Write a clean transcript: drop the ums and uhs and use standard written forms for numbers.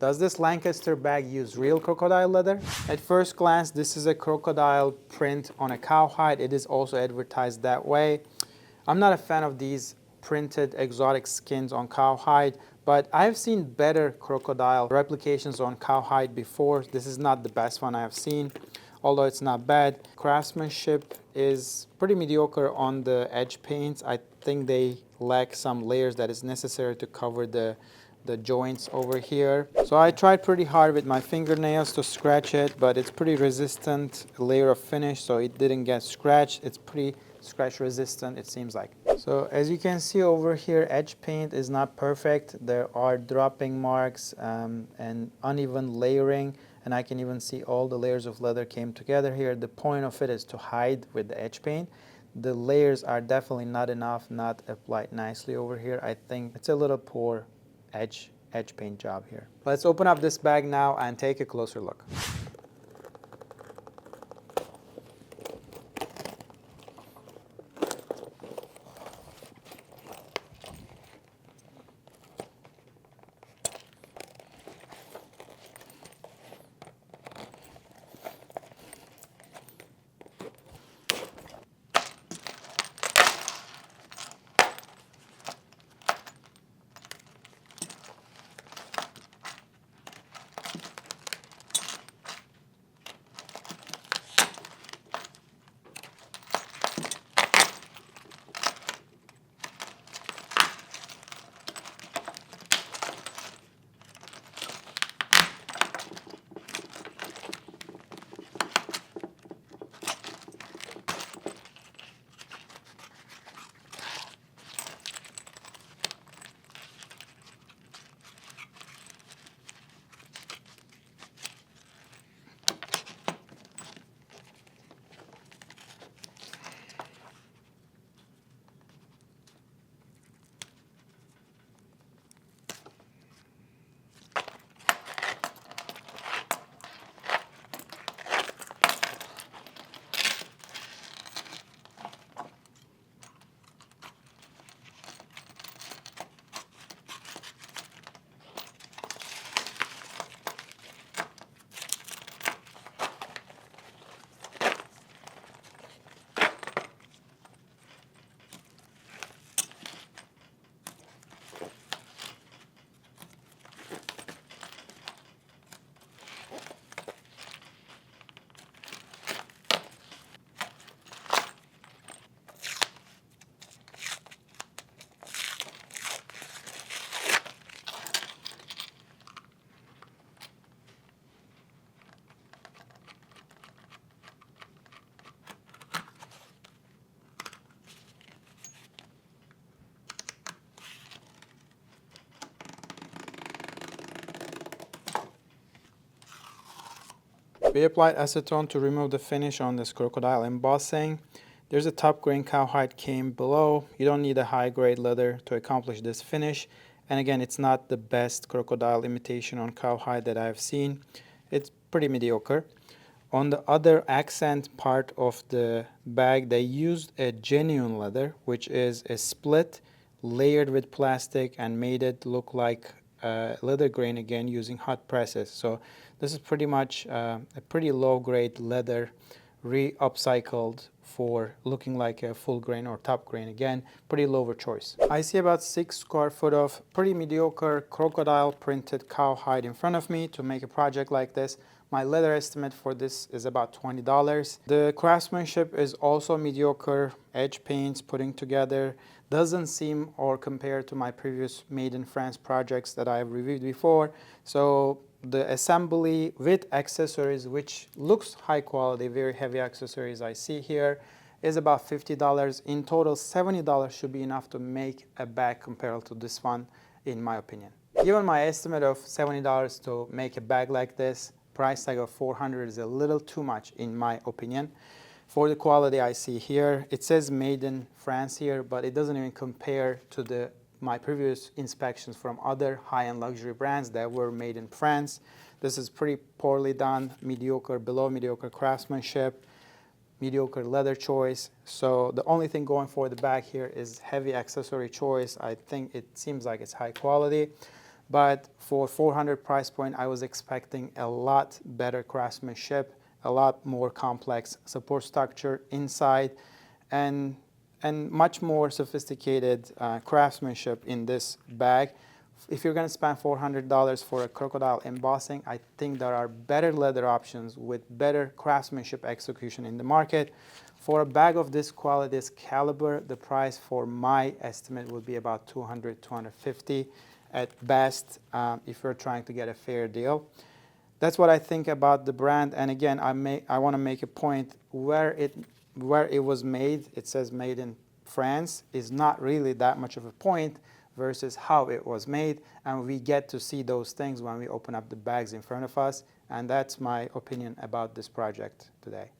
Does this Lancaster bag use real crocodile leather? At first glance, this is a crocodile print on a cowhide. It is also advertised that way. I'm not a fan of these printed exotic skins on cowhide, but I've seen better crocodile replications on cowhide before. This is not the best one I have seen, although it's not bad. Craftsmanship is pretty mediocre on the edge paints. I think they lack some layers that is necessary to cover the joints over here. So I tried pretty hard with my fingernails to scratch it, but it's pretty resistant layer of finish, so it didn't get scratched. It's pretty scratch resistant, it seems like. So as you can see over here, edge paint is not perfect. There are dropping marks and uneven layering, and I can even see all the layers of leather came together here. The point of it is to hide with the edge paint. The layers are definitely not enough, not applied nicely over here. I think it's a little poor edge paint job here. Let's open up this bag now and take a closer look. We applied acetone to remove the finish on this crocodile embossing. There's a top grain cowhide came below. You don't need a high grade leather to accomplish this finish. And again, it's not the best crocodile imitation on cowhide that I've seen. It's pretty mediocre. On the other accent part of the bag, they used a genuine leather, which is a split layered with plastic and made it look like leather grain again using hot presses. So this is pretty much a pretty low grade leather re-upcycled for looking like a full grain or top grain again. Pretty lower choice. I see about 6 square foot of pretty mediocre crocodile printed cowhide in front of me to make a project like this. My leather estimate for this is about $20. The craftsmanship is also mediocre. Edge paints putting together doesn't seem or compare to my previous made in France projects that I have reviewed before. So the assembly with accessories, which looks high quality, very heavy accessories I see here, is about $50. In total, $70 should be enough to make a bag comparable to this one, in my opinion. Given my estimate of $70 to make a bag like this, price tag of $400 is a little too much in my opinion. For the quality I see here, it says made in France here, but it doesn't even compare to my previous inspections from other high-end luxury brands that were made in France. This is pretty poorly done, mediocre, below mediocre craftsmanship, mediocre leather choice. So the only thing going for the bag here is heavy accessory choice. I think it seems like it's high quality. But for 400 price point, I was expecting a lot better craftsmanship, a lot more complex support structure inside, and much more sophisticated craftsmanship in this bag. If you're going to spend $400 for a crocodile embossing, I think there are better leather options with better craftsmanship execution in the market. For a bag of this quality, this caliber, the price for my estimate would be about $200, $250 at best, if you're trying to get a fair deal. That's what I think about the brand. And again, I want to make a point where it was made. It says made in France is not really that much of a point versus how it was made, and we get to see those things when we open up the bags in front of us. And that's my opinion about this project today.